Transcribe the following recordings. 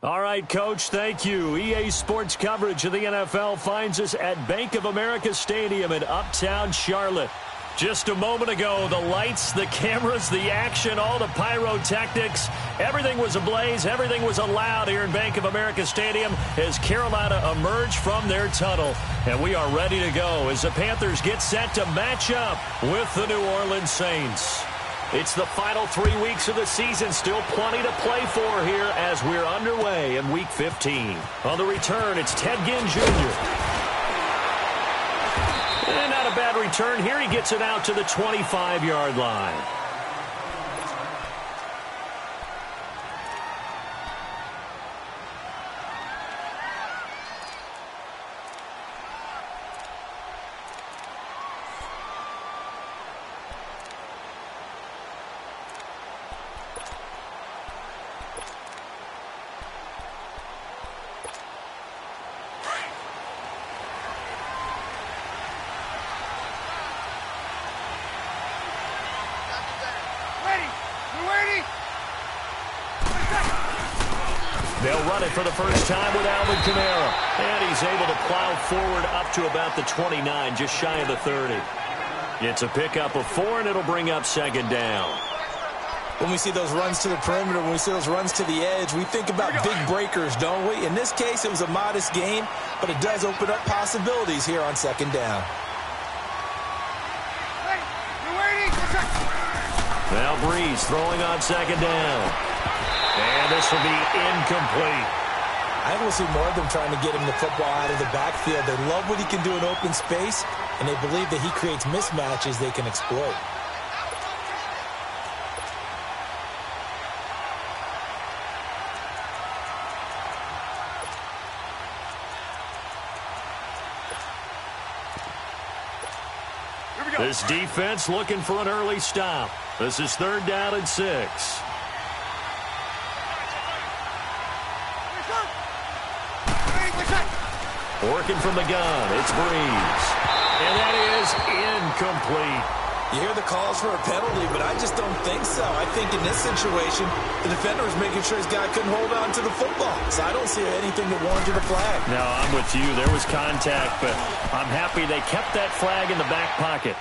All right, Coach, thank you. EA Sports coverage of the NFL finds us at Bank of America Stadium in Uptown Charlotte. Just a moment ago, the lights, the cameras, the action, all the pyrotechnics, everything was ablaze, everything was allowed here in Bank of America Stadium as Carolina emerged from their tunnel. And we are ready to go as the Panthers get set to match up with the New Orleans Saints. It's the final 3 weeks of the season. Still plenty to play for here as we're underway in Week 15. On the return, it's Ted Ginn Jr. And not a bad return here. He gets it out to the 25-yard line. They'll run it for the first time with Alvin Kamara. And he's able to plow forward up to about the 29, just shy of the 30. It's a pickup of 4, and it'll bring up second down. When we see those runs to the perimeter, when we see those runs to the edge, we think about big breakers, don't we? In this case, it was a modest gain, but it does open up possibilities here on second down. Now Breeze throwing on second down. And this will be incomplete. I think we'll see more of them trying to get him the football out of the backfield. They love what he can do in open space, and they believe that he creates mismatches they can exploit. This defense looking for an early stop. This is 3rd down and 6. Working from the gun, it's Breeze. And that is incomplete. You hear the calls for a penalty, but I just don't think so. I think in this situation, the defender was making sure his guy couldn't hold on to the football. So I don't see anything that warranted a flag. No, I'm with you. There was contact, but I'm happy they kept that flag in the back pocket.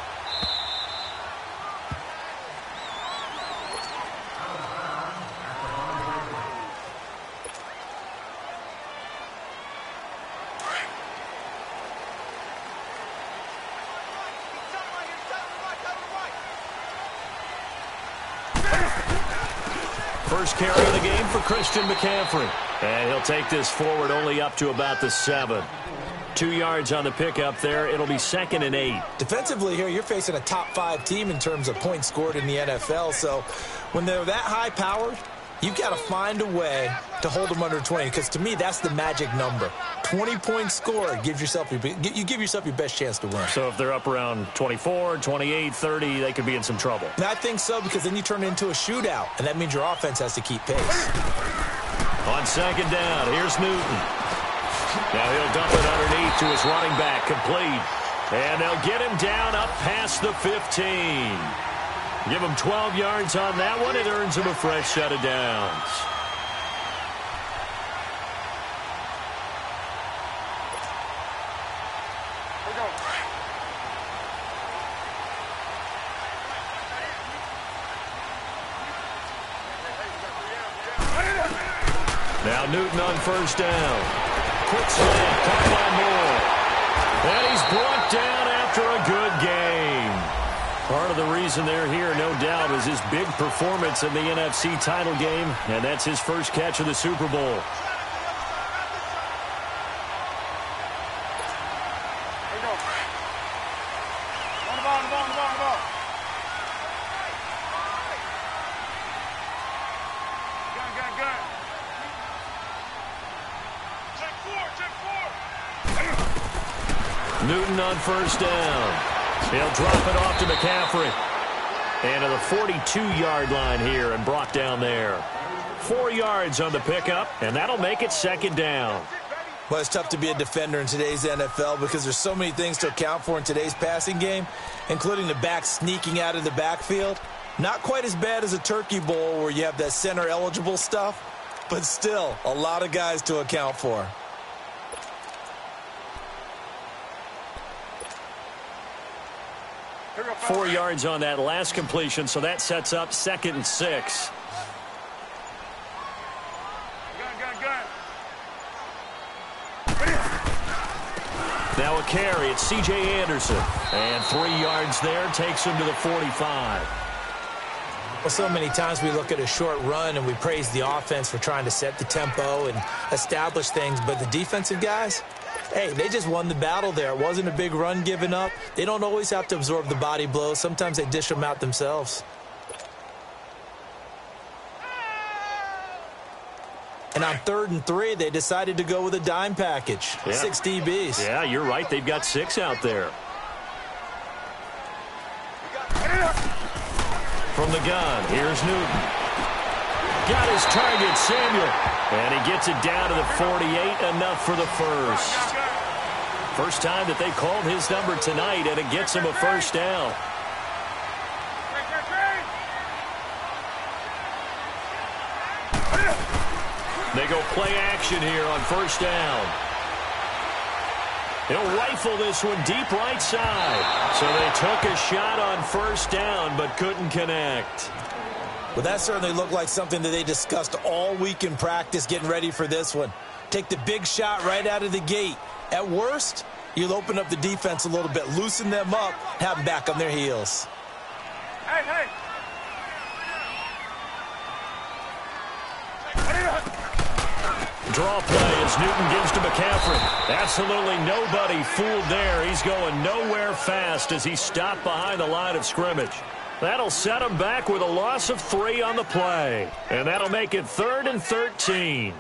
First carry of the game for Christian McCaffrey. And he'll take this forward only up to about the 7. 2 yards on the pickup there. It'll be 2nd and 8. Defensively here, you're facing a top 5 team in terms of points scored in the NFL. So when they're that high-powered, you've got to find a way to hold them under 20. Because to me, that's the magic number. 20 points scored gives yourself you give yourself your best chance to win. So if they're up around 24, 28, 30, they could be in some trouble. And I think so, because then you turn it into a shootout, and that means your offense has to keep pace. On second down, here's Newton. Now he'll dump it underneath to his running back, complete. And they'll get him down up past the 15. Give him 12 yards on that one. It earns him a fresh set of downs. Now Newton on first down. Quick slant, caught by Moore. And he's brought down after a good game. Part of the reason they're here, no doubt, is his big performance in the NFC title game, and that's his first catch of the Super Bowl. Newton on first down. He'll drop it off to McCaffrey. And to the 42-yard line here and brought down there. 4 yards on the pickup, and that'll make it second down. Well, it's tough to be a defender in today's NFL because there's so many things to account for in today's passing game, including the back sneaking out of the backfield. Not quite as bad as a turkey bowl where you have that center-eligible stuff, but still a lot of guys to account for. Four yards on that last completion, so that sets up 2nd and 6. Now a carry. It's C.J. Anderson. And 3 yards there takes him to the 45. Well, so many times we look at a short run and we praise the offense for trying to set the tempo and establish things, but the defensive guys, hey, they just won the battle there. It wasn't a big run given up. They don't always have to absorb the body blows. Sometimes they dish them out themselves. And on 3rd and 3, they decided to go with a dime package. Yeah. 6 DBs. Yeah, you're right. They've got 6 out there. From the gun, here's Newton. Got his target, Samuel. And he gets it down to the 48, enough for the first. First time that they called his number tonight, and it gets him a first down. They go play action here on first down. He'll rifle this one deep right side. So they took a shot on first down but couldn't connect. Well, that certainly looked like something that they discussed all week in practice getting ready for this one. Take the big shot right out of the gate. At worst, you'll open up the defense a little bit, loosen them up, have them back on their heels. Hey! Draw play as Newton gives to McCaffrey. Absolutely nobody fooled there. He's going nowhere fast as he stopped behind the line of scrimmage. That'll set him back with a loss of 3 on the play. And that'll make it 3rd and 13.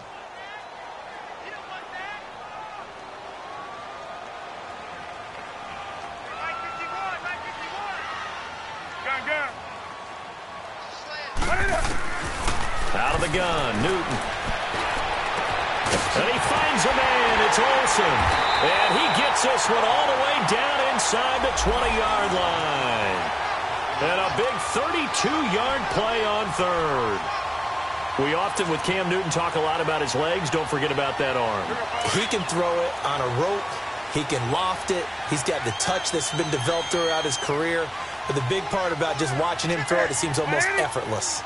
Out of the gun, Newton. And he finds a man. It's Olsen. And he gets this one all the way down inside the 20-yard line. And a big 32-yard play on 3rd. We often, with Cam Newton, talk a lot about his legs. Don't forget about that arm. He can throw it on a rope. He can loft it. He's got the touch that's been developed throughout his career. But the big part about just watching him throw it, it seems almost effortless.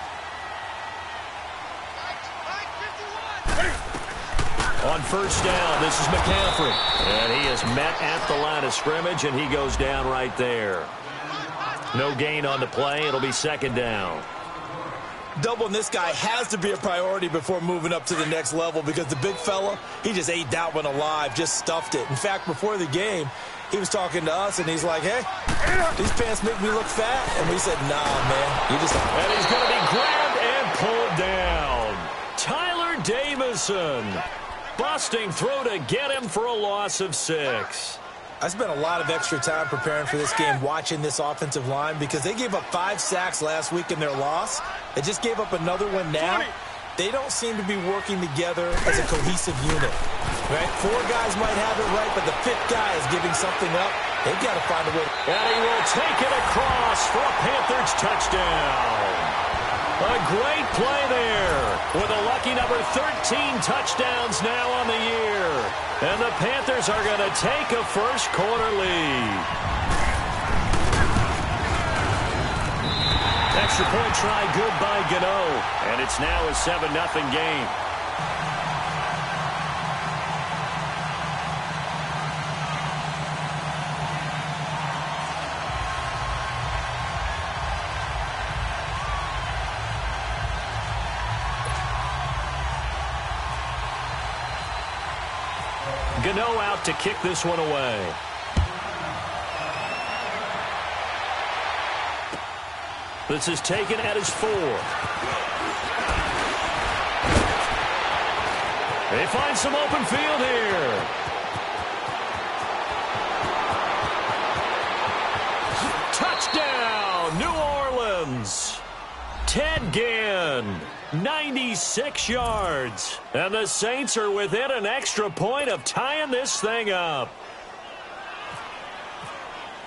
On first down, this is McCaffrey. And he is met at the line of scrimmage, and he goes down right there. No gain on the play. It'll be 2nd down. Doubling this guy has to be a priority before moving up to the next level because the big fella, he just ate that one alive, just stuffed it. In fact, before the game, he was talking to us, and he's like, hey, these pants make me look fat. And we said, nah, man, you just... And he's going to be grabbed and pulled down. Tyler Davison. Busting through to get him for a loss of 6. I spent a lot of extra time preparing for this game watching this offensive line because they gave up 5 sacks last week in their loss. They just gave up another one now. They don't seem to be working together as a cohesive unit. Right? 4 guys might have it right, but the 5th guy is giving something up. They've got to find a way. And he will take it across for a Panthers touchdown. A great play there with a lucky number 13 touchdowns now on the year. And the Panthers are going to take a first-quarter lead. Extra point try good by Gano. And it's now a 7-0 game. Gano out to kick this one away. This is taken at his 4. They find some open field here. Touchdown, New Orleans. Ted Ginn, 96 yards. And the Saints are within an extra point of tying this thing up.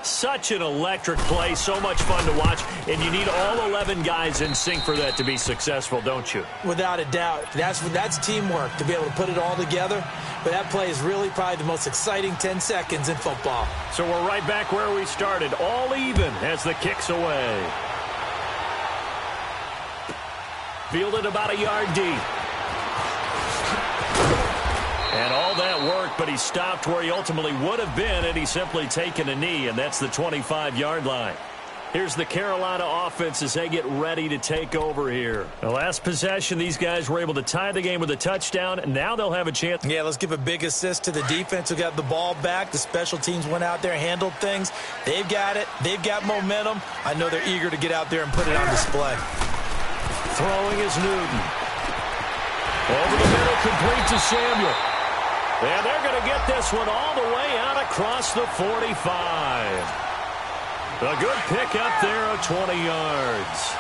Such an electric play, so much fun to watch, and you need all 11 guys in sync for that to be successful, don't you? Without a doubt. That's teamwork, to be able to put it all together. But that play is really probably the most exciting 10 seconds in football. So we're right back where we started, all even as the kick's away. Fielded about a yard deep. And all that work, but he stopped where he ultimately would have been had he simply taken a knee, and that's the 25-yard line. Here's the Carolina offense as they get ready to take over here. The last possession, these guys were able to tie the game with a touchdown, and now they'll have a chance. Yeah, let's give a big assist to the defense who got the ball back. The special teams went out there, handled things. They've got it. They've got momentum. I know they're eager to get out there and put it on display. Throwing is Newton. Over the middle, complete to Samuel. And they're going to get this one all the way out across the 45. A good pick up there of 20 yards.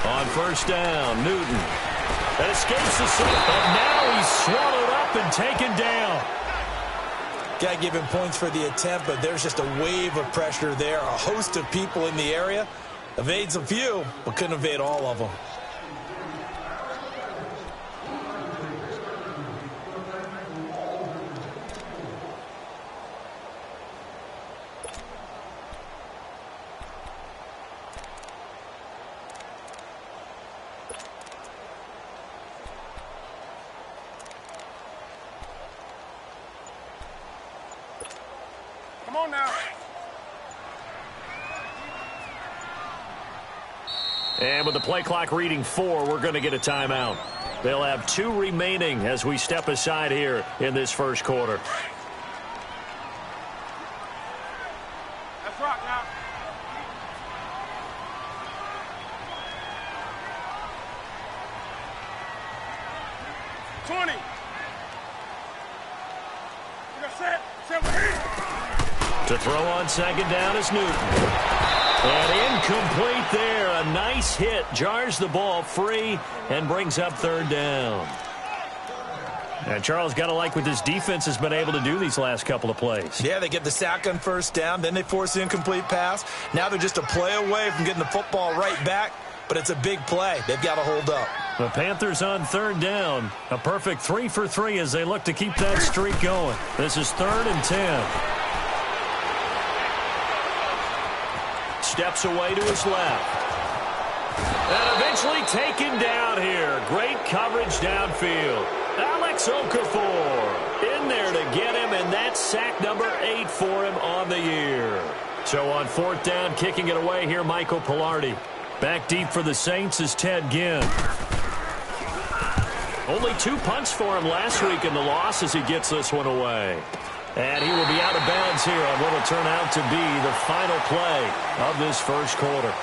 On first down, Newton. That escapes the sack, and now he's swallowed up and taken down. Got to give him points for the attempt, but there's just a wave of pressure there. A host of people in the area. Evades a few, but couldn't evade all of them. Come on now. And with the play clock reading 4, we're going to get a timeout. They'll have 2 remaining as we step aside here in this first quarter. Let's rock now. $20. You got set. To throw on second down is Newton. And incomplete there. A nice hit. Jars the ball free and brings up third down. And Charles, got to like what this defense has been able to do these last couple of plays. Yeah, they get the sack on first down. Then they force the incomplete pass. Now they're just a play away from getting the football right back. But it's a big play. They've got to hold up. The Panthers on third down. A perfect 3 for 3 as they look to keep that streak going. This is 3rd and 10. Steps away to his left. And eventually taken down here. Great coverage downfield. Alex Okafor in there to get him, and that's sack number 8 for him on the year. So on 4th down, kicking it away here, Michael Pilardi. Back deep for the Saints is Ted Ginn. Only 2 punts for him last week in the loss as he gets this one away. And he will be out of bounds here on what will turn out to be the final play of this first quarter.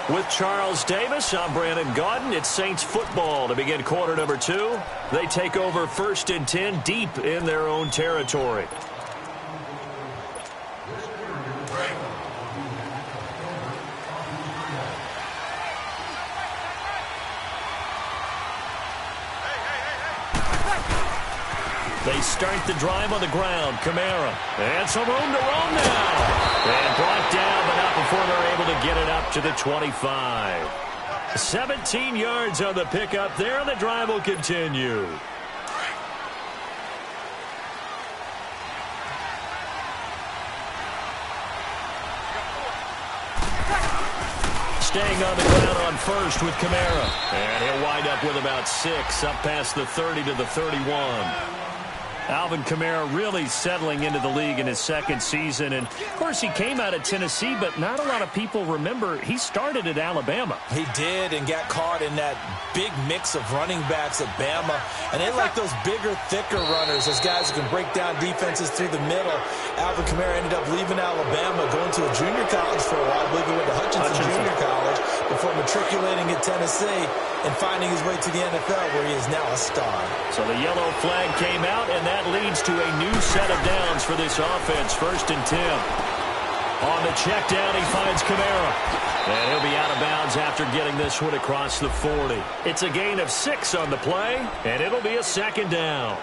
With Charles Davis, I'm Brandon Gaudin. It's Saints football to begin quarter number 2. They take over 1st and 10 deep in their own territory. They start the drive on the ground. Kamara. And some room to roam now. And brought down, but not before they're able to get it up to the 25. 17 yards on the pickup there, and the drive will continue. Staying on the ground on first with Kamara. And he'll wind up with about 6, up past the 30 to the 31. Alvin Kamara really settling into the league in his 2nd season. And, of course, he came out of Tennessee, but not a lot of people remember he started at Alabama. He did, and got caught in that big mix of running backs at Bama. And they like those bigger, thicker runners, those guys who can break down defenses through the middle. Alvin Kamara ended up leaving Alabama, going to a junior college for a while. I believe he went to Hutchinson Junior College before matriculating at Tennessee and finding his way to the NFL, where he is now a star. So the yellow flag came out, and that leads to a new set of downs for this offense. 1st and 10. On the check down, he finds Kamara. And he'll be out of bounds after getting this one across the 40. It's a gain of 6 on the play, and it'll be a 2nd down.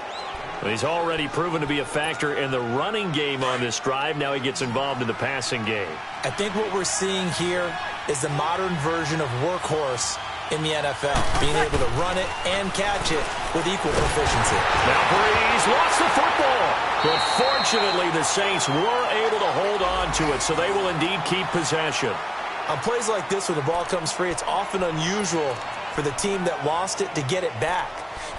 He's already proven to be a factor in the running game on this drive. Now he gets involved in the passing game. I think what we're seeing here is the modern version of workhorse in the NFL, being able to run it and catch it with equal proficiency. Now Breeze lost the football, but fortunately the Saints were able to hold on to it, so they will indeed keep possession. On plays like this, when the ball comes free, it's often unusual for the team that lost it to get it back,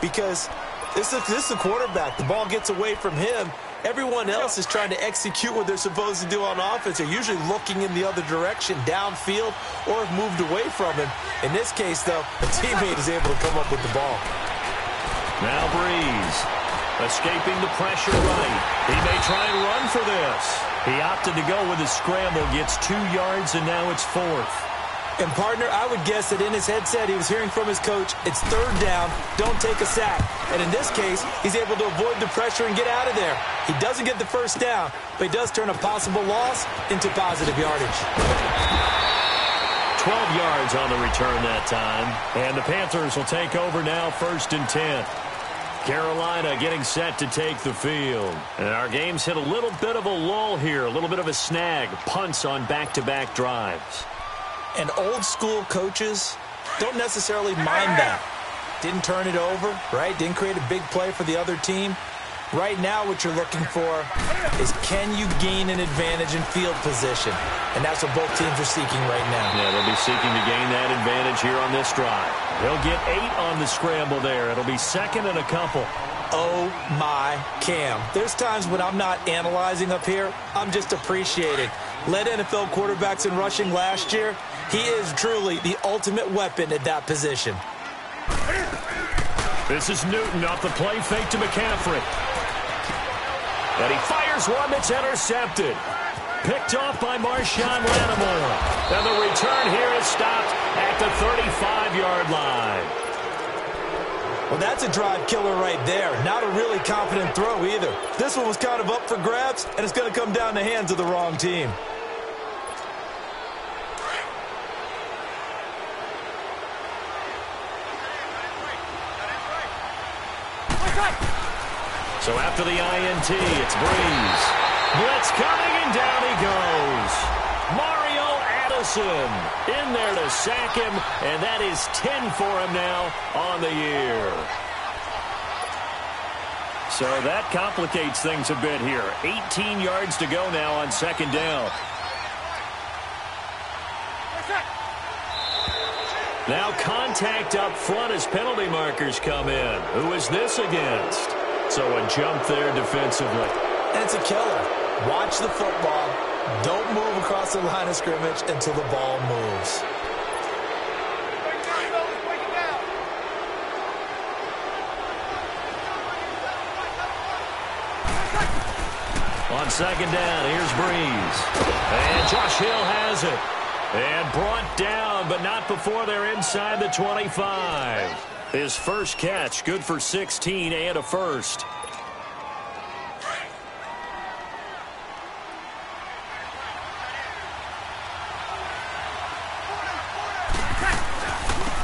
because this is the quarterback. The ball gets away from him. Everyone else is trying to execute what they're supposed to do on offense. They're usually looking in the other direction, downfield, or have moved away from him. In this case, though, a teammate is able to come up with the ball. Now Breeze, escaping the pressure right. He may try and run for this. He opted to go with a scramble, gets 2 yards, and now it's 4th. And, partner, I would guess that in his headset he was hearing from his coach, it's 3rd down, don't take a sack. And in this case, he's able to avoid the pressure and get out of there. He doesn't get the 1st down, but he does turn a possible loss into positive yardage. 12 yards on the return that time. And the Panthers will take over now, 1st and 10. Carolina getting set to take the field. And our game's hit a little bit of a lull here, a little bit of a snag. Punts on back-to-back drives. And old-school coaches don't necessarily mind that. Didn't turn it over, right? Didn't create a big play for the other team. Right now what you're looking for is, can you gain an advantage in field position? And that's what both teams are seeking right now. Yeah, they'll be seeking to gain that advantage here on this drive. They'll get 8 on the scramble there. It'll be 2nd and a couple. Oh, my Cam. There's times when I'm not analyzing up here. I'm just appreciating. Led NFL quarterbacks in rushing last year. He is truly the ultimate weapon at that position. This is Newton off the play fake to McCaffrey. And he fires one that's intercepted. Picked off by Marshawn Lattimore. And the return here is stopped at the 35-yard line. Well, that's a drive killer right there. Not a really confident throw either. This one was kind of up for grabs, and it's going to come down the hands of the wrong team. So after the INT, it's Breeze. Blitz coming, and down he goes. Mario Addison in there to sack him, and that is 10 for him now on the year. So that complicates things a bit here. 18 yards to go now on 2nd down. Now contact up front as penalty markers come in. Who is this against? So a jump there defensively. And it's a killer. Watch the football. Don't move across the line of scrimmage until the ball moves. On 2nd down, here's Breeze. And Josh Hill has it. And brought down, but not before they're inside the 25. His first catch, good for 16 and a first.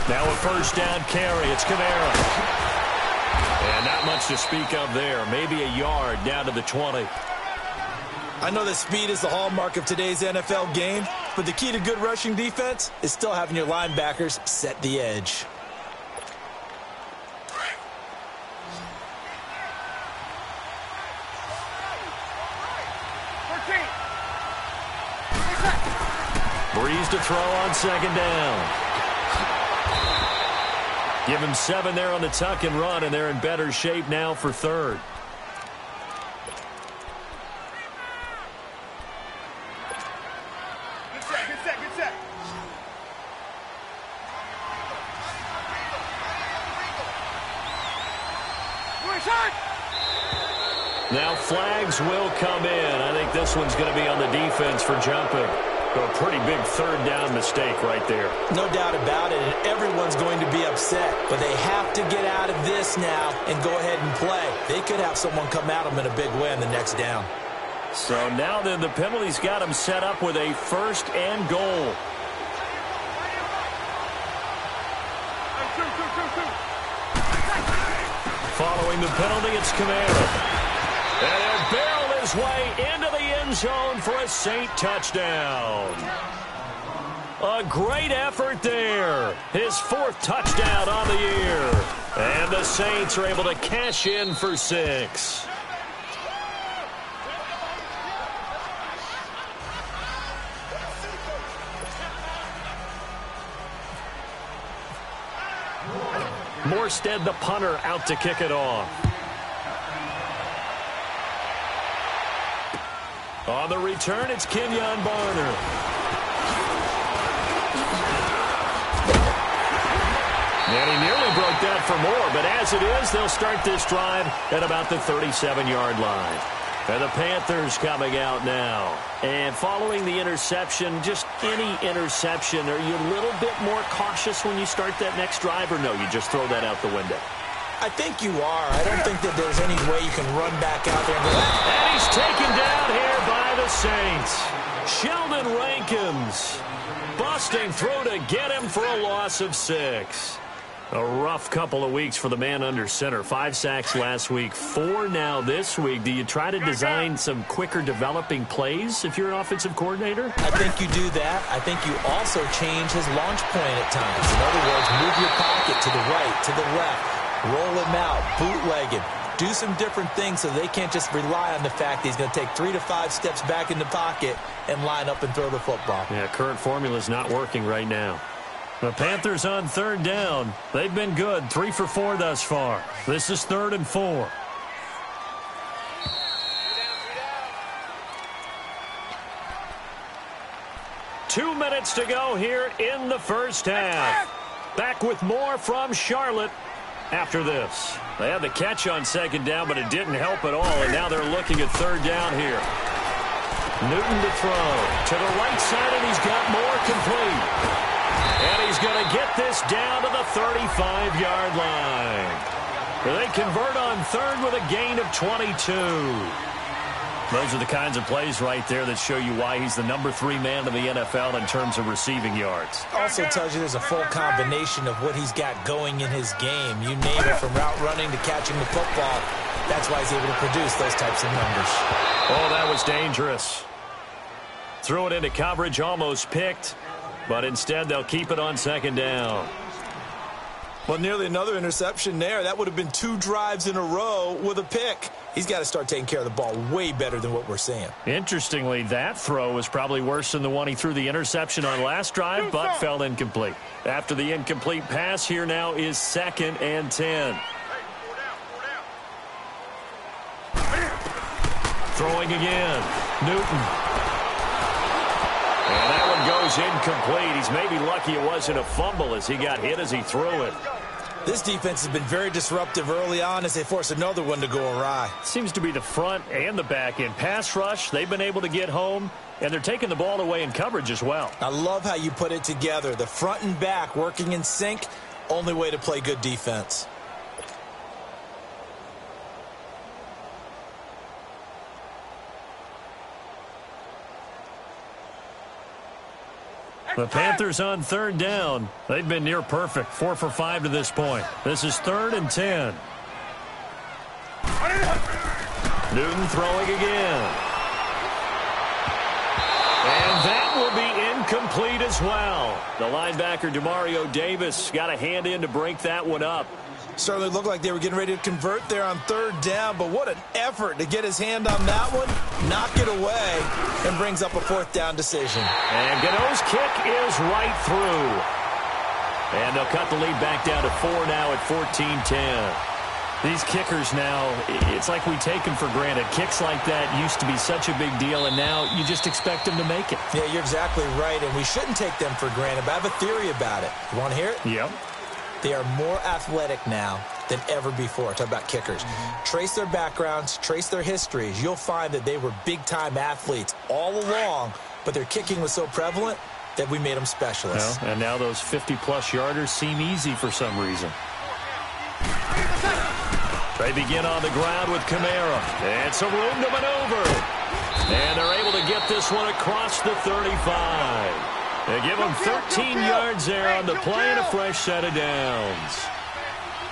Now a 1st down carry. It's Kamara. And not much to speak of there. Maybe a yard down to the 20. I know that speed is the hallmark of today's NFL game, but the key to good rushing defense is still having your linebackers set the edge. Breeze to throw on 2nd down. Give him 7 there on the tuck and run, and they're in better shape now for 3rd. Good set. Now flags will come in. I think this one's going to be on the defense for jumping. A pretty big 3rd down mistake right there. No doubt about it, and everyone's going to be upset. But they have to get out of this now and go ahead and play. They could have someone come at them in a big way on the next down. So now then the penalty's got them set up with a 1st and goal. Following Drawing the penalty, it's Kamara. And he'll barrel his way into the end zone for a Saint touchdown. A great effort there. His 4th touchdown on the year. And the Saints are able to cash in for 6. Morstead, the punter, out to kick it off. On the return, it's Kenyon Barner. And he nearly broke that for more, but as it is, they'll start this drive at about the 37-yard line. And the Panthers coming out now. And following the interception, just any interception, are you a little bit more cautious when you start that next drive, or no, you just throw that out the window? I think you are. I don't think that there's any way you can run back out there. And he's taken down here by the Saints. Sheldon Rankins busting through to get him for a loss of 6. A rough couple of weeks for the man under center. 5 sacks last week, 4 now this week. Do you try to design some quicker developing plays if you're an offensive coordinator? I think you do that. I think you also change his launch point at times. In other words, move your pocket to the right, to the left, roll him out, bootleg him. Do some different things so they can't just rely on the fact that he's going to take 3 to 5 steps back in the pocket and line up and throw the football. Yeah, current formula is not working right now. The Panthers on 3rd down. They've been good, 3 for 4 thus far. This is 3rd and 4. Two minutes to go here in the first half. Back with more from Charlotte after this. They had the catch on 2nd down, but it didn't help at all, and now they're looking at 3rd down here. Newton to throw. To the right side, and he's got more complete. And he's going to get this down to the 35-yard line. They convert on 3rd with a gain of 22. Those are the kinds of plays right there that show you why he's the number 3 man in the NFL in terms of receiving yards. Also tells you there's a full combination of what he's got going in his game. You name it, from route running to catching the football. That's why he's able to produce those types of numbers. Oh, that was dangerous. Threw it into coverage, almost picked. But instead, they'll keep it on 2nd down. Well, nearly another interception there. That would have been 2 drives in a row with a pick. He's got to start taking care of the ball way better than what we're seeing. Interestingly, that throw was probably worse than the one he threw the interception on last drive, but fell incomplete. After the incomplete pass, here now is 2nd and 10. Throwing again. Newton. And that one goes incomplete. He's maybe lucky it wasn't a fumble as he got hit as he threw it. This defense has been very disruptive early on as they force another one to go awry. Seems to be the front and the back end. Pass rush, they've been able to get home, and they're taking the ball away in coverage as well. I love how you put it together. The front and back working in sync, only way to play good defense. The Panthers on 3rd down. They've been near perfect. 4 for 5 to this point. This is 3rd and 10. Newton throwing again. And that will be incomplete as well. The linebacker, Demario Davis, got a hand in to break that one up. Certainly looked like they were getting ready to convert there on 3rd down, but what an effort to get his hand on that one, knock it away, and brings up a 4th down decision. And Gano's kick is right through. And they'll cut the lead back down to 4 now at 14-10. These kickers now, it's like we take them for granted. Kicks like that used to be such a big deal, and now you just expect them to make it. Yeah, you're exactly right, and we shouldn't take them for granted, but I have a theory about it. You want to hear it? Yep. They are more athletic now than ever before. Talk about kickers. Trace their backgrounds, trace their histories. You'll find that they were big-time athletes all along, but their kicking was so prevalent that we made them specialists. Well, and now those 50-plus yarders seem easy for some reason. They begin on the ground with Kamara. And some room to maneuver. And they're able to get this one across the 35. They give them 13 yards there on the play and a fresh set of downs.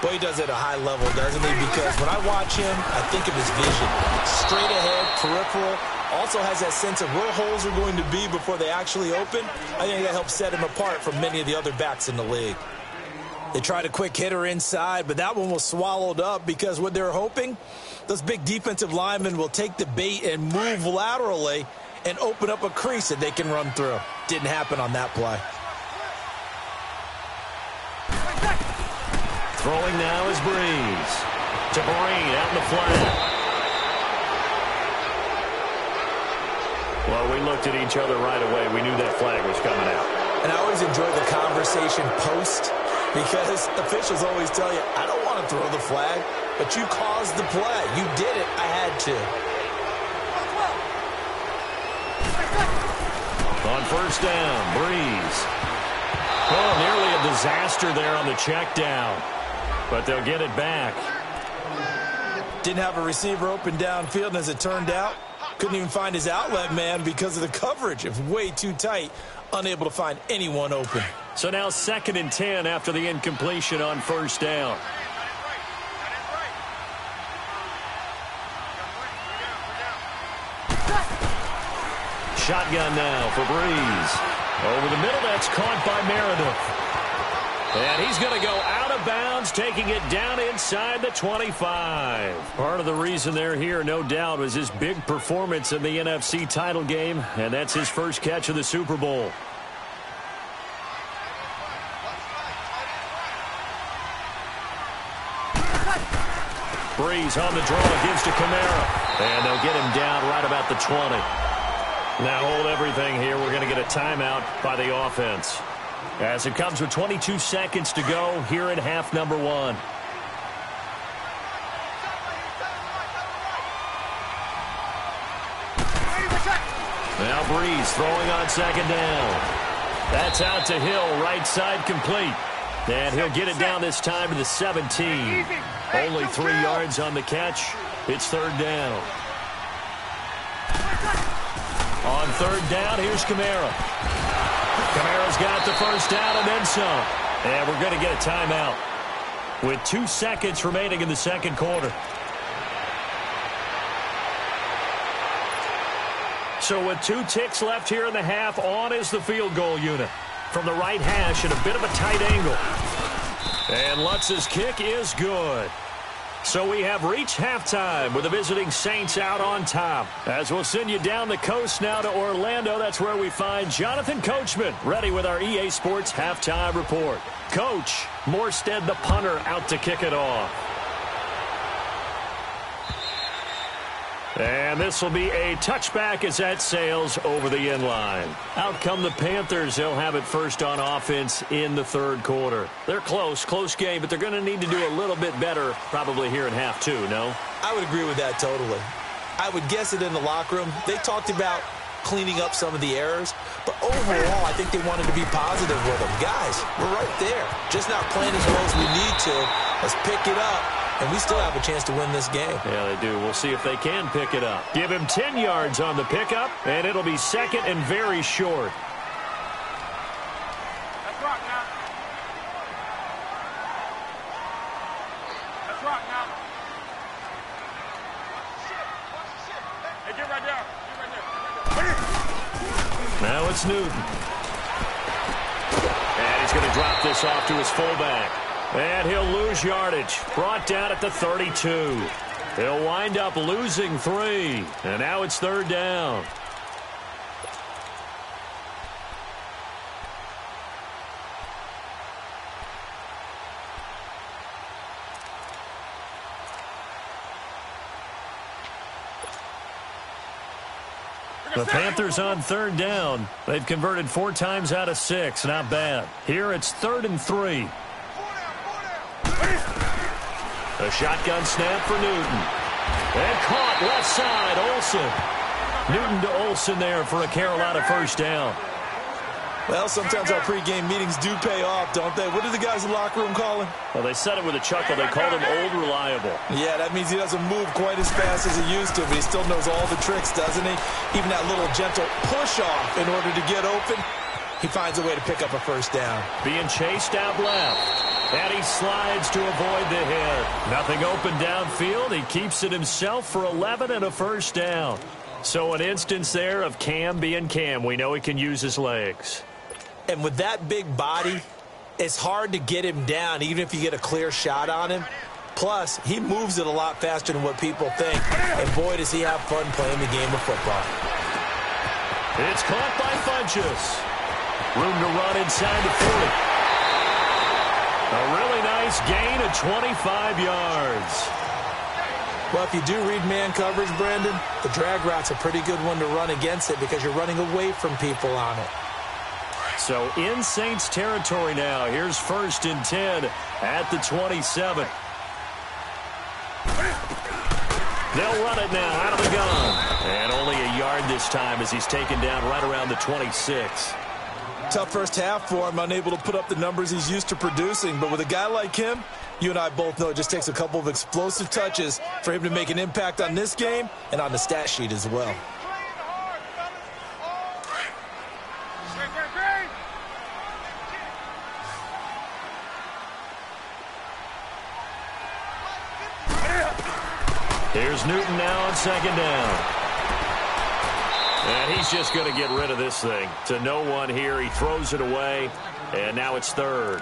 Boy, he does it at a high level, doesn't he? Because when I watch him, I think of his vision. Straight ahead, peripheral. Also has that sense of where holes are going to be before they actually open. I think that helps set him apart from many of the other backs in the league. They tried a quick hitter inside, but that one was swallowed up because what they're hoping, those big defensive linemen will take the bait and move laterally and open up a crease that they can run through. Didn't happen on that play. Throwing now is Breeze. To Breen out in the flat. Well, we looked at each other right away. We knew that flag was coming out. And I always enjoy the conversation post because officials always tell you, I don't want to throw the flag, but you caused the play. You did it. I had to. On first down, Breeze. Oh, nearly a disaster there on the check down. But they'll get it back. Didn't have a receiver open downfield, and as it turned out, couldn't even find his outlet man because of the coverage. It was way too tight, unable to find anyone open. So now 2nd and 10 after the incompletion on first down. Shotgun now for Breeze. Over the middle, that's caught by Meredith. And he's going to go out of bounds, taking it down inside the 25. Part of the reason they're here, no doubt, was his big performance in the NFC title game, and that's his first catch of the Super Bowl. Breeze on the draw, gives to Kamara. And they'll get him down right about the 20. Now hold everything here. We're going to get a timeout by the offense. As it comes with 22 seconds to go here in half number 1. Now Breeze throwing on 2nd down. That's out to Hill, right side complete. And he'll get it down this time to the 17. Only 3 yards on the catch. It's 3rd down. On 3rd down, here's Kamara. Kamara's got the first down and then some. And we're going to get a timeout with 2 seconds remaining in the 2nd quarter. So with 2 ticks left here in the half, on is the field goal unit. From the right hash at a bit of a tight angle. And Lutz's kick is good. So we have reached halftime with the visiting Saints out on top. As we'll send you down the coast now to Orlando, that's where we find Jonathan Coachman ready with our EA Sports halftime report. Coach, Morstead the punter out to kick it off. And this will be a touchback as that sails over the end line. Out come the Panthers. They'll have it first on offense in the 3rd quarter. They're close game, but they're going to need to do a little bit better probably here in half 2, no? I would agree with that totally. I would guess it in the locker room. They talked about cleaning up some of the errors, but overall, I think they wanted to be positive with them. Guys, we're right there. Just not playing as well as we need to. Let's pick it up. And we still have a chance to win this game. Yeah, they do. We'll see if they can pick it up. Give him 10 yards on the pickup, and it'll be 2nd and very short. Let's rock now. Let's rock now. Hey, get right there. Get right there. Now it's Newton. And he's going to drop this off to his fullback. And he'll lose yardage. Brought down at the 32. He'll wind up losing 3. And now it's 3rd down. The Panthers on 3rd down. They've converted 4 times out of 6. Not bad. Here it's 3rd and 3. A shotgun snap for Newton. And caught left side, Olsen. Newton to Olsen there for a Carolina first down. Well, sometimes our pregame meetings do pay off, don't they? What do the guys in the locker room call him? Well, they said it with a chuckle. They called him Old Reliable. Yeah, that means he doesn't move quite as fast as he used to, but he still knows all the tricks, doesn't he? Even that little gentle push-off in order to get open, he finds a way to pick up a first down. Being chased out left. And he slides to avoid the hit. Nothing open downfield. He keeps it himself for 11 and a first down. So an instance there of Cam being Cam. We know he can use his legs. And with that big body, it's hard to get him down, even if you get a clear shot on him. Plus, he moves it a lot faster than what people think. And boy, does he have fun playing the game of football. It's caught by Funchess. Room to run inside the 40. A really nice gain of 25 yards. Well, if you do read man coverage, Brandon, the drag route's a pretty good one to run against it because you're running away from people on it. So in Saints territory now. Here's 1st and 10 at the 27. They'll run it now out of the gun. And only a yard this time as he's taken down right around the 26. Tough first half for him, unable to put up the numbers he's used to producing. But with a guy like him, you and I both know it just takes a couple of explosive touches for him to make an impact on this game and on the stat sheet as well. Here's Newton now on 2nd down. And he's just going to get rid of this thing. To no one here. He throws it away. And now it's 3rd.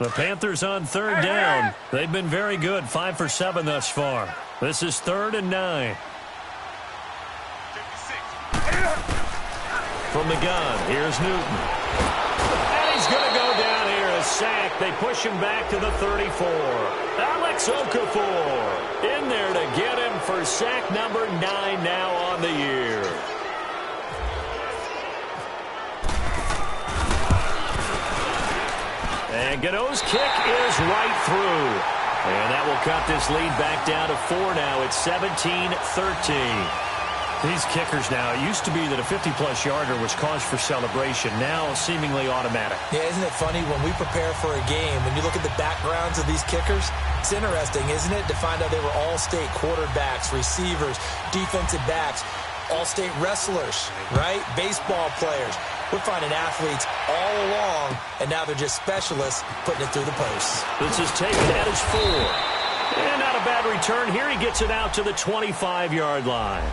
The Panthers on 3rd down. They've been very good. 5 for 7 thus far. This is 3rd and 9. From the gun, here's Newton. And he's going to go down here. A sack. They push him back to the 34. Alex Okafor in there to get him for sack number 9 now on the year. And Gano's kick is right through. And that will cut this lead back down to 4 now. It's 17-13. These kickers now, it used to be that a 50-plus yarder was cause for celebration. Now seemingly automatic. Yeah, isn't it funny when we prepare for a game, when you look at the backgrounds of these kickers, it's interesting, isn't it, to find out they were all-state quarterbacks, receivers, defensive backs, all-state wrestlers, right? Baseball players. We're finding athletes all along, and now they're just specialists putting it through the posts. This is taken at his 4. And not a bad return. Here he gets it out to the 25-yard line.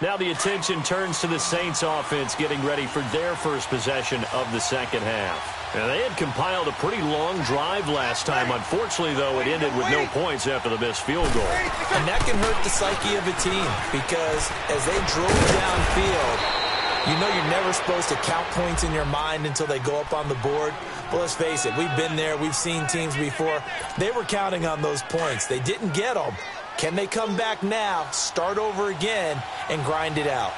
Now the attention turns to the Saints offense getting ready for their first possession of the second half. Now, they had compiled a pretty long drive last time. Unfortunately, though, it ended with no points after the missed field goal. And that can hurt the psyche of a team because as they drove downfield, you know you're never supposed to count points in your mind until they go up on the board. Well, let's face it, we've been there. We've seen teams before. They were counting on those points. They didn't get them. Can they come back now, start over again, and grind it out?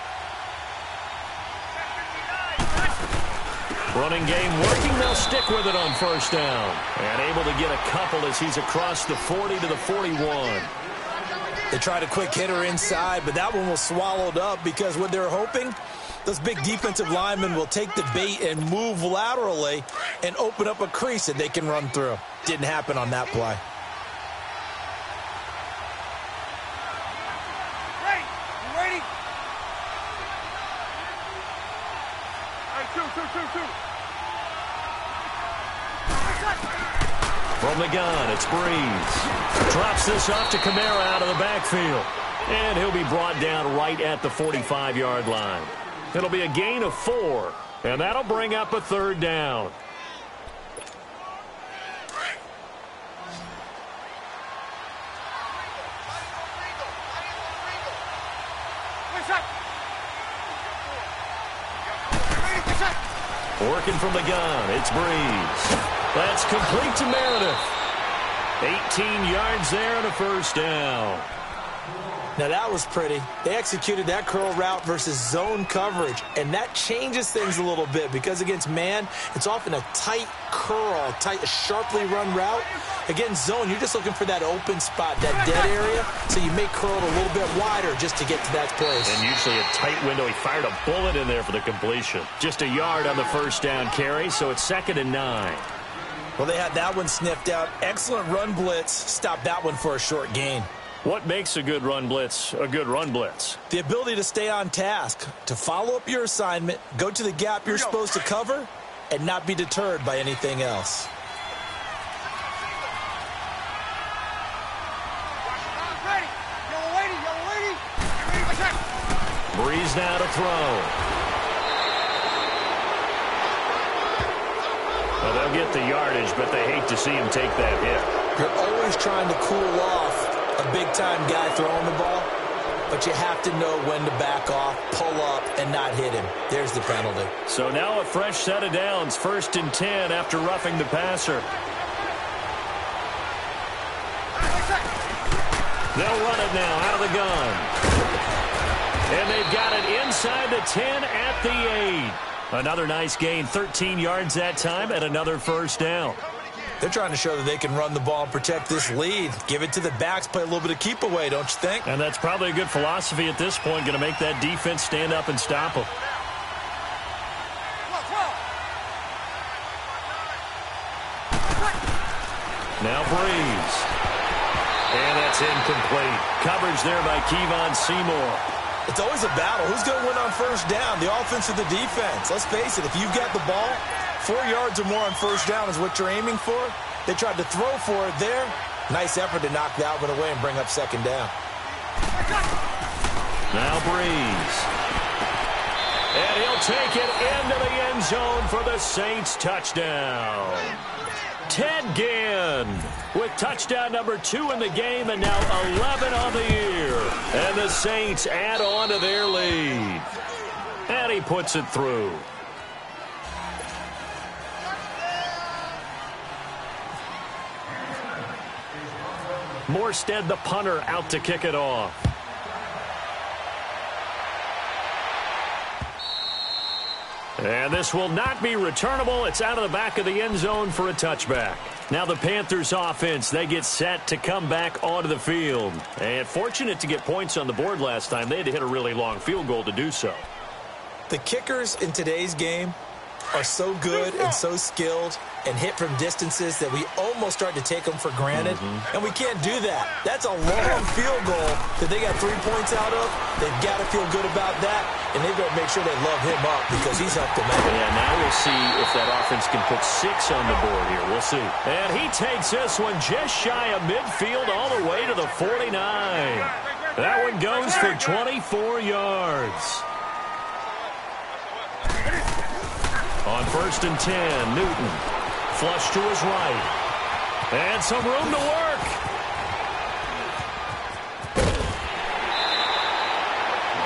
Running game working. They'll stick with it on 1st down. And able to get a couple as he's across the 40 to the 41. They tried a quick hitter inside, but that one was swallowed up because what they're hoping, those big defensive linemen will take the bait and move laterally and open up a crease that they can run through. Didn't happen on that play. From the gun, it's Breeze. Drops this off to Kamara out of the backfield. And he'll be brought down right at the 45-yard line. It'll be a gain of 4, and that'll bring up a 3rd down. Working from the gun, it's Breeze. That's complete to Meredith. 18 yards there and a 1st down. Now that was pretty. They executed that curl route versus zone coverage, and that changes things a little bit because against man, it's often a tight curl, a sharply run route. Against zone, you're just looking for that open spot, that dead area, so you make curl a little bit wider just to get to that place. And usually a tight window. He fired a bullet in there for the completion. Just a yard on the first down carry, so it's 2nd and 9. Well, they had that one sniffed out. Excellent run blitz. Stopped that one for a short gain. What makes a good run blitz a good run blitz? The ability to stay on task, to follow up your assignment, go to the gap you're supposed to cover, and not be deterred by anything else. Breeze now to throw. Well, they'll get the yardage, but they hate to see him take that hit. You're always trying to cool off a big-time guy throwing the ball, but you have to know when to back off, pull up, and not hit him. There's the penalty. So now a fresh set of downs, 1st and 10 after roughing the passer. They'll run it now out of the gun. And they've got it inside the 10 at the 8. Another nice gain, 13 yards that time, and another first down. They're trying to show that they can run the ball and protect this lead. Give it to the backs, play a little bit of keep away, don't you think? And that's probably a good philosophy at this point, going to make that defense stand up and stop them. Now Breeze. And that's incomplete. Coverage there by Kevon Seymour. It's always a battle. Who's going to win on first down, the offense or the defense? Let's face it, if you've got the ball, 4 yards or more on first down is what you're aiming for. They tried to throw for it there. Nice effort to knock that one away and bring up 2nd down. Now Breeze. And he'll take it into the end zone for the Saints touchdown. Ted Ginn with touchdown number 2 in the game and now 11 on the year. And the Saints add on to their lead. And he puts it through. Morstead, the punter, out to kick it off. And this will not be returnable. It's out of the back of the end zone for a touchback. Now the Panthers offense, they get set to come back onto the field. And fortunate to get points on the board last time. They had to hit a really long field goal to do so. The kickers in today's game are so good and so skilled and hit from distances that we almost start to take them for granted. And we can't do that. That's a long field goal that they got 3 points out of. They've got to feel good about that, and they've got to make sure they love him up because he's helped them out. Yeah, now we'll see if that offense can put 6 on the board here. We'll see. And he takes this one just shy of midfield all the way to the 49. That one goes for 24 yards. On 1st and 10, Newton. Flush to his right. And some room to work.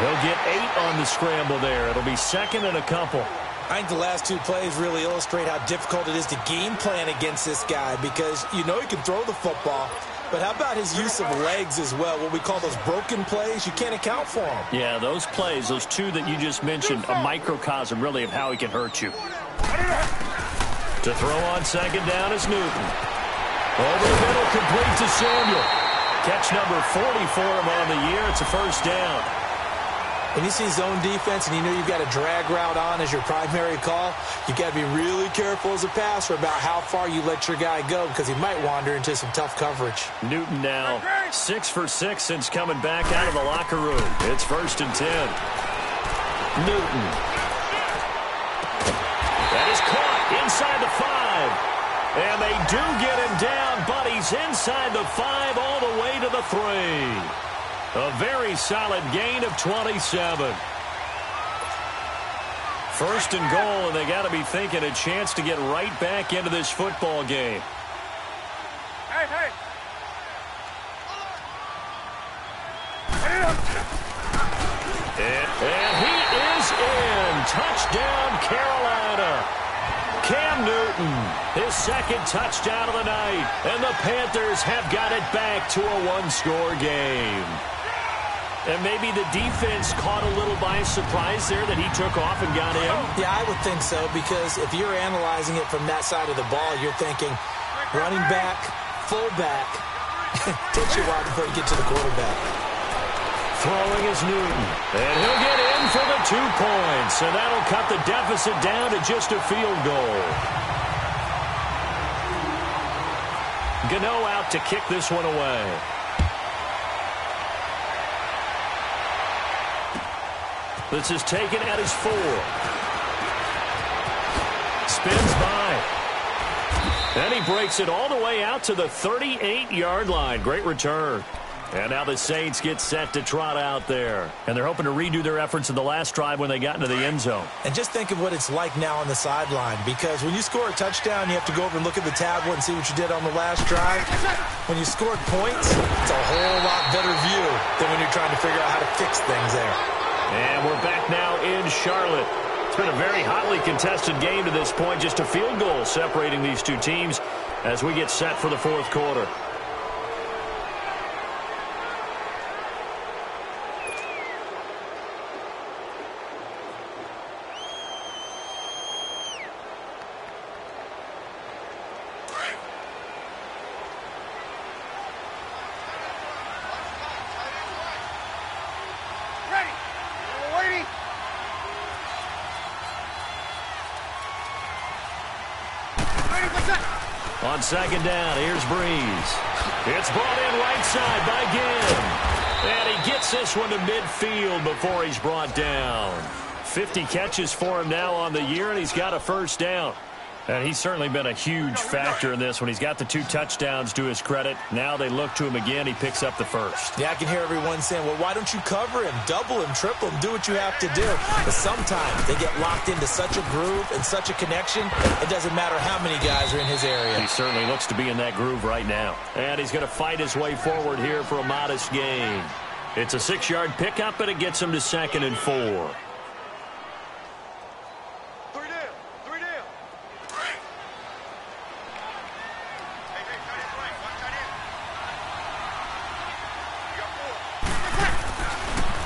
He'll get 8 on the scramble there. It'll be 2nd and a couple. I think the last 2 plays really illustrate how difficult it is to game plan against this guy because you know he can throw the football. But how about his use of legs as well? What we call those broken plays, you can't account for them. Yeah, those plays, those 2 that you just mentioned, a microcosm really of how he can hurt you. To throw on 2nd down is Newton. Over the middle, complete to Samuel. Catch number 40 for him on the year. It's a first down. When you see zone defense and you know you've got a drag route on as your primary call, you've got to be really careful as a passer about how far you let your guy go because he might wander into some tough coverage. Newton now 6 for 6 since coming back out of the locker room. It's 1st and 10. Newton. That is caught inside the 5. And they do get him down, but he's inside the 5 all the way to the 3. A very solid gain of 27. 1st and goal, and they got to be thinking a chance to get right back into this football game. Hey. And he is in. Touchdown, Carolina. Cam Newton, his 2nd touchdown of the night. And the Panthers have got it back to a 1-score game. And maybe the defense caught a little by surprise there that he took off and got in. Yeah, I would think so, because if you're analyzing it from that side of the ball, you're thinking running back, fullback. Takes you a while before you get to the quarterback. Throwing is Newton. And he'll get in for the 2 points. And that'll cut the deficit down to just a field goal. Gano out to kick this one away. This is taken at his 4. Spins by. And he breaks it all the way out to the 38-yard line. Great return. And now the Saints get set to trot out there. And they're hoping to redo their efforts in the last drive when they got into the end zone. And just think of what it's like now on the sideline, because when you score a touchdown, you have to go over and look at the tablet and see what you did on the last drive. When you scored points, it's a whole lot better view than when you're trying to figure out how to fix things there. And we're back now in Charlotte. It's been a very hotly contested game to this point. Just a field goal separating these two teams as we get set for the fourth quarter. On second down, here's Breeze. It's brought in right side by Ginn. And he gets this one to midfield before he's brought down. 50 catches for him now on the year, and he's got a first down. And he's certainly been a huge factor in this when he's got the 2 touchdowns to his credit. Now they look to him again. He picks up the first. Yeah, I can hear everyone saying, well, why don't you cover him, double him, triple him, do what you have to do. But sometimes they get locked into such a groove and such a connection, it doesn't matter how many guys are in his area. He certainly looks to be in that groove right now. And he's going to fight his way forward here for a modest gain. It's a 6-yard pickup, and it gets him to 2nd and 4.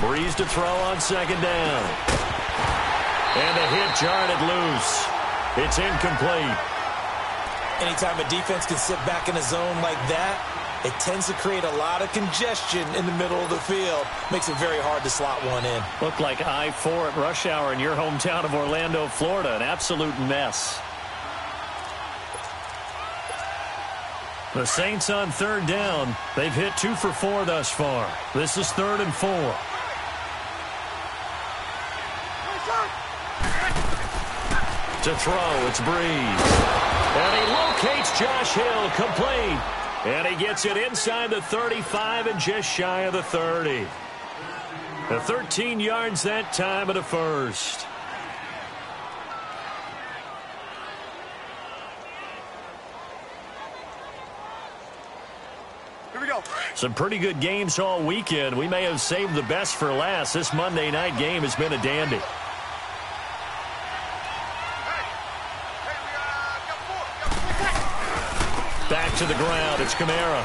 Breeze to throw on second down. And the hit jarred it loose. It's incomplete. Anytime a defense can sit back in a zone like that, it tends to create a lot of congestion in the middle of the field. Makes it very hard to slot one in. Looked like I-4 at rush hour in your hometown of Orlando, Florida. An absolute mess. The Saints on third down. They've hit 2 for 4 thus far. This is 3rd and 4. To throw, it's Breeze. And he locates Josh Hill, complete. And he gets it inside the 35 and just shy of the 30. The 13 yards that time of the first. Here we go. Some pretty good games all weekend. We may have saved the best for last. This Monday night game has been a dandy. Back to the ground. It's Kamara.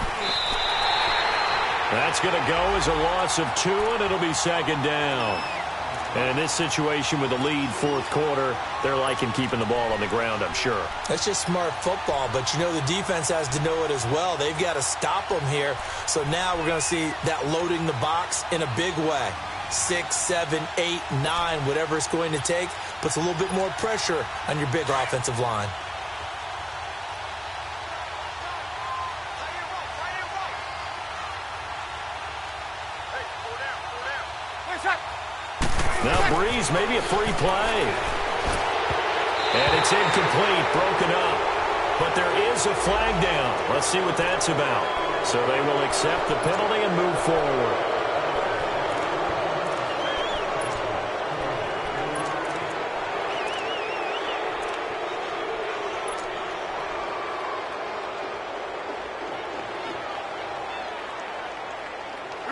That's going to go as a loss of 2, and it'll be 2nd down. And in this situation with the lead fourth quarter, they're liking keeping the ball on the ground, I'm sure. That's just smart football, but you know the defense has to know it as well. They've got to stop them here. So now we're going to see that loading the box in a big way. 6, 7, 8, 9, whatever it's going to take, puts a little bit more pressure on your big offensive line. Now Breeze, maybe a free play. And it's incomplete, broken up. But there is a flag down. Let's see what that's about. So they will accept the penalty and move forward.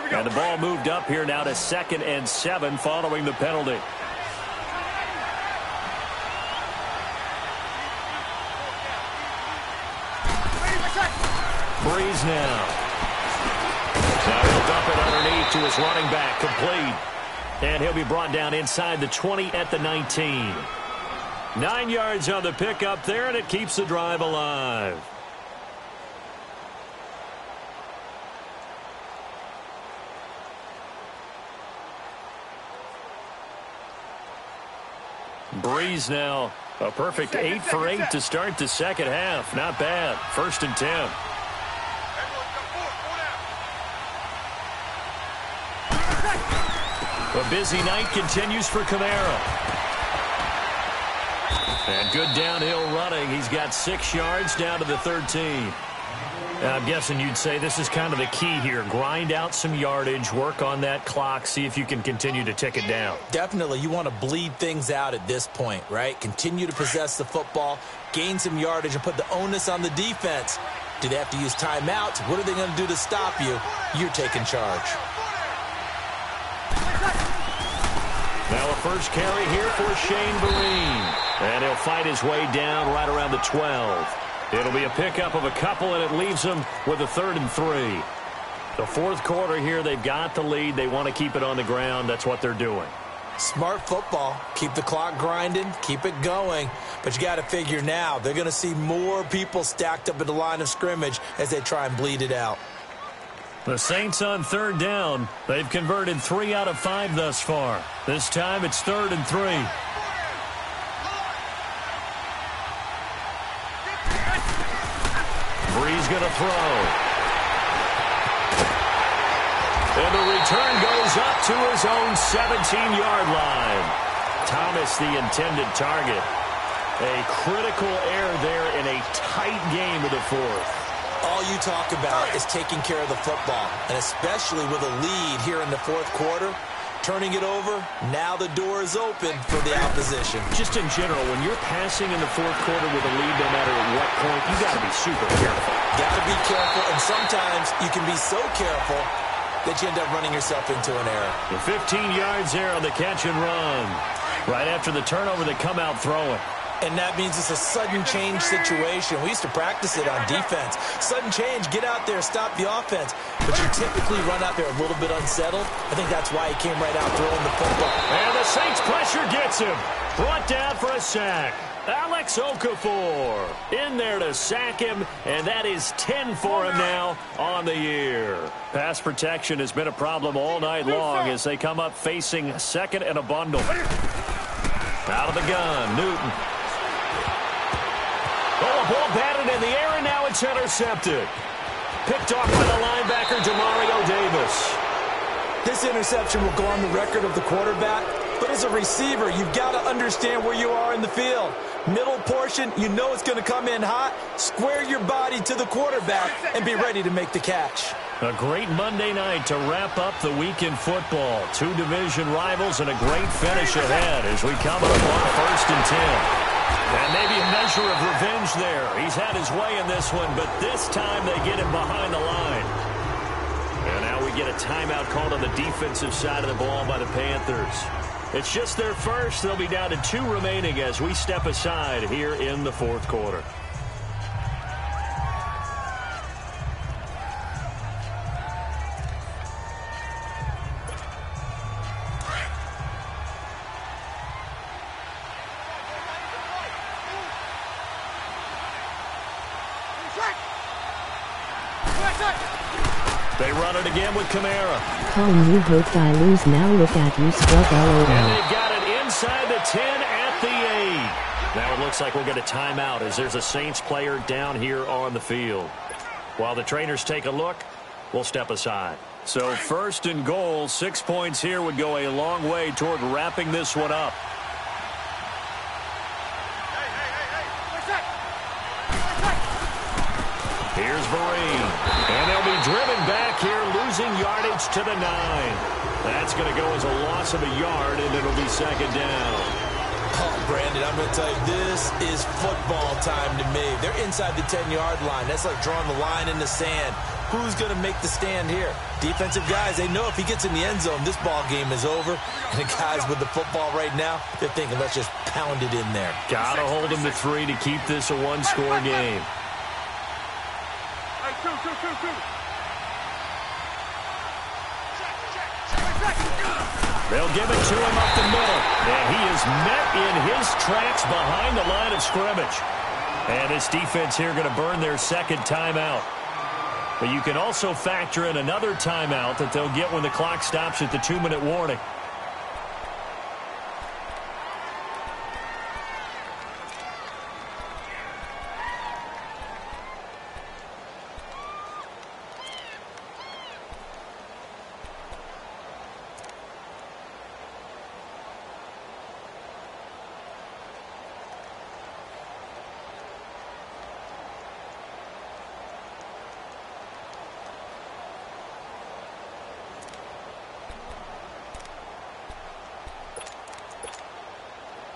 And the ball moved up here now to 2nd and 7 following the penalty. Breeze now. Now he'll dump it underneath to his running back, complete. And he'll be brought down inside the 20 at the 19. 9 yards on the pickup there, and it keeps the drive alive. Breeze now, a perfect 8 for 8 to start the second half. Not bad. 1st and 10. A busy night continues for Kamara. And good downhill running. He's got 6 yards down to the 13. I'm guessing you'd say this is kind of the key here. Grind out some yardage, work on that clock, see if you can continue to tick it down. Definitely. You want to bleed things out at this point, right? Continue to possess the football, gain some yardage, and put the onus on the defense. Do they have to use timeouts? What are they going to do to stop you? You're taking charge. Now a first carry here for Shane Vereen. And he'll fight his way down right around the 12. It'll be a pickup of a couple, and it leaves them with a 3rd and 3. The 4th quarter here, they've got the lead. They want to keep it on the ground. That's what they're doing. Smart football. Keep the clock grinding. Keep it going. But you got to figure now, they're going to see more people stacked up at the line of scrimmage as they try and bleed it out. The Saints on 3rd down. They've converted 3 out of 5 thus far. This time it's 3rd and 3. Breeze going to throw. And the return goes up to his own 17-yard line. Thomas, the intended target. A critical error there in a tight game of the 4th. All you talk about is taking care of the football, and especially with a lead here in the 4th quarter, turning it over, now the door is open for the opposition. Just in general, when you're passing in the 4th quarter with a lead, no matter at what point, you got to be super careful. Got to be careful, and sometimes you can be so careful that you end up running yourself into an error. The 15 yards there on the catch and run. Right after the turnover, they come out throwing. And that means it's a sudden change situation. We used to practice it on defense. Sudden change, get out there, stop the offense. But you typically run out there a little bit unsettled. I think that's why he came right out throwing the football. And the Saints pressure gets him. Brought down for a sack. Alex Okafor in there to sack him, and that is 10 for him now on the year. Pass protection has been a problem all night long as they come up facing 2nd and a bundle. Out of the gun, Newton. Oh, a ball batted in the air, and now it's intercepted. Picked off by the linebacker, Demario Davis. This interception will go on the record of the quarterback, but as a receiver, you've got to understand where you are in the field. Middle portion, you know it's going to come in hot. Square your body to the quarterback and be ready to make the catch. A great Monday night to wrap up the week in football. 2 division rivals and a great finish ahead as we come up on 1st and 10. And maybe a measure of revenge there. He's had his way in this one, but this time they get him behind the line. And now we get a timeout called on the defensive side of the ball by the Panthers. It's just their first. They'll be down to 2 remaining as we step aside here in the 4th quarter. They run it again with Kamara. Colin, you hoped I lose. Now look at you struggle. And they've got it inside the 10 at the 8. Now it looks like we'll get a timeout as there's a Saints player down here on the field. While the trainers take a look, we'll step aside. So 1st and goal, 6 points here would go a long way toward wrapping this one up. Here's Vereen. And they'll be driven back here, losing yardage to the 9. That's going to go as a loss of a yard, and it'll be 2nd down. Oh, Brandon, I'm going to tell you, this is football time to me. They're inside the 10-yard line. That's like drawing the line in the sand. Who's going to make the stand here? Defensive guys, they know if he gets in the end zone, this ball game is over. And the guys with the football right now, they're thinking, let's just pound it in there. Got to hold them to 3 to keep this a one-score game. They'll give it to him up the middle. And he is met in his tracks behind the line of scrimmage. And this defense here going to burn their second timeout. But you can also factor in another timeout that they'll get when the clock stops at the 2-minute warning.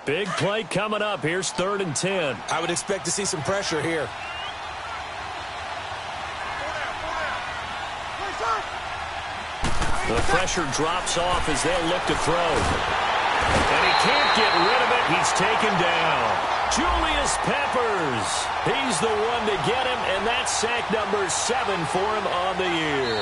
Big play coming up. Here's 3rd and 10. I would expect to see some pressure here. The pressure drops off as they'll look to throw. And he can't get rid of it. He's taken down. Julius Peppers. He's the one to get him, and that's sack number 7 for him on the year.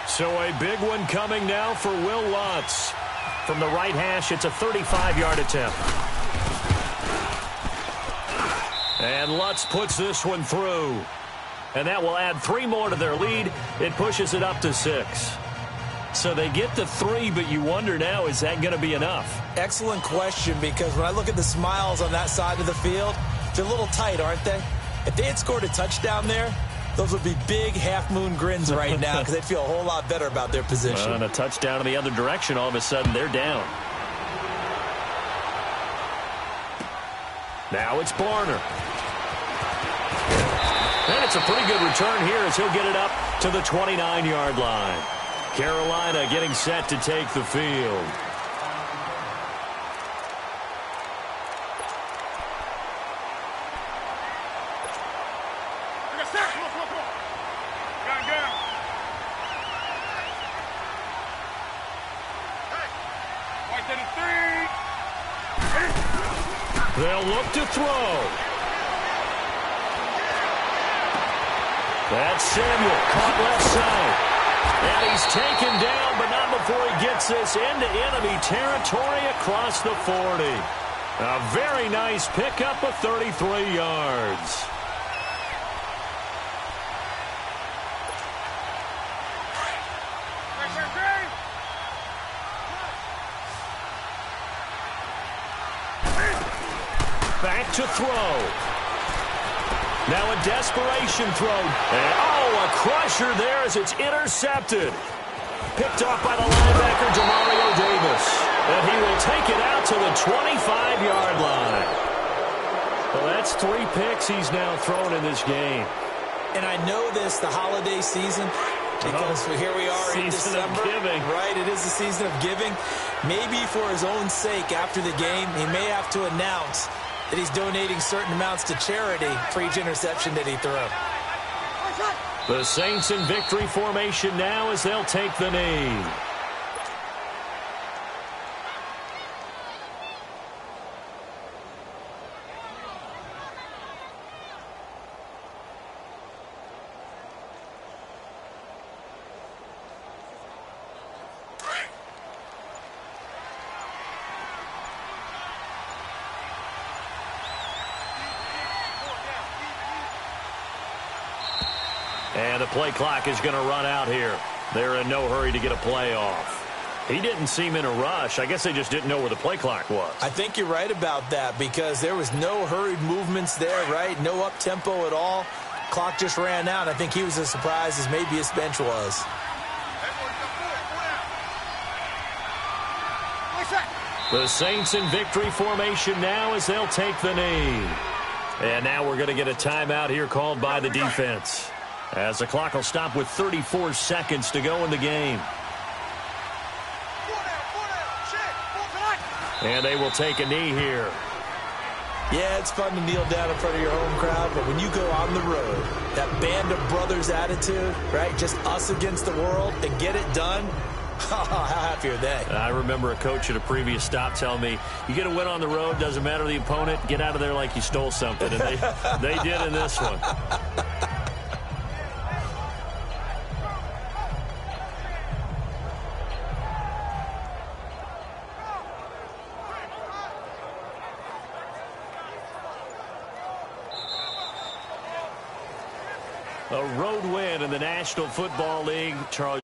So a big one coming now for Will Lutz. From the right hash, it's a 35-yard attempt. And Lutz puts this one through. And that will add 3 more to their lead. It pushes it up to 6. So they get the 3, but you wonder now, is that going to be enough? Excellent question, because when I look at the smiles on that side of the field, they're a little tight, aren't they? If they had scored a touchdown there, those would be big half-moon grins right now because they'd feel a whole lot better about their position. And a touchdown in the other direction, all of a sudden they're down. Now it's Barner. And it's a pretty good return here as he'll get it up to the 29-yard line. Carolina getting set to take the field. They'll look to throw. That's Samuel, caught left side. And he's taken down, but not before he gets this into enemy territory across the 40. A very nice pickup of 33 yards. Back to throw. Now a desperation throw. And, a crusher there as it's intercepted. Picked off by the linebacker, Demario Davis. And he will take it out to the 25-yard line. Well, that's 3 picks he's now thrown in this game. And I know this, the holiday season, because here we are in December. Season of giving. Right, it is the season of giving. Maybe for his own sake after the game, he may have to announce that he's donating certain amounts to charity for each interception that he threw. The Saints in victory formation now as they'll take the knee. And the play clock is going to run out here. They're in no hurry to get a play off. He didn't seem in a rush. I guess they just didn't know where the play clock was. I think you're right about that because there was no hurried movements there, right? No up-tempo at all. Clock just ran out. I think he was as surprised as maybe his bench was. The Saints in victory formation now as they'll take the knee. And now we're going to get a timeout here called by the defense, as the clock will stop with 34 seconds to go in the game. And they will take a knee here. Yeah, it's fun to kneel down in front of your home crowd, but when you go on the road, that band of brothers attitude, right, just us against the world, and get it done, How happy are they? I remember a coach at a previous stop telling me, you get a win on the road, doesn't matter the opponent, get out of there like you stole something. And they did in this one. A road win in the National Football League. Charles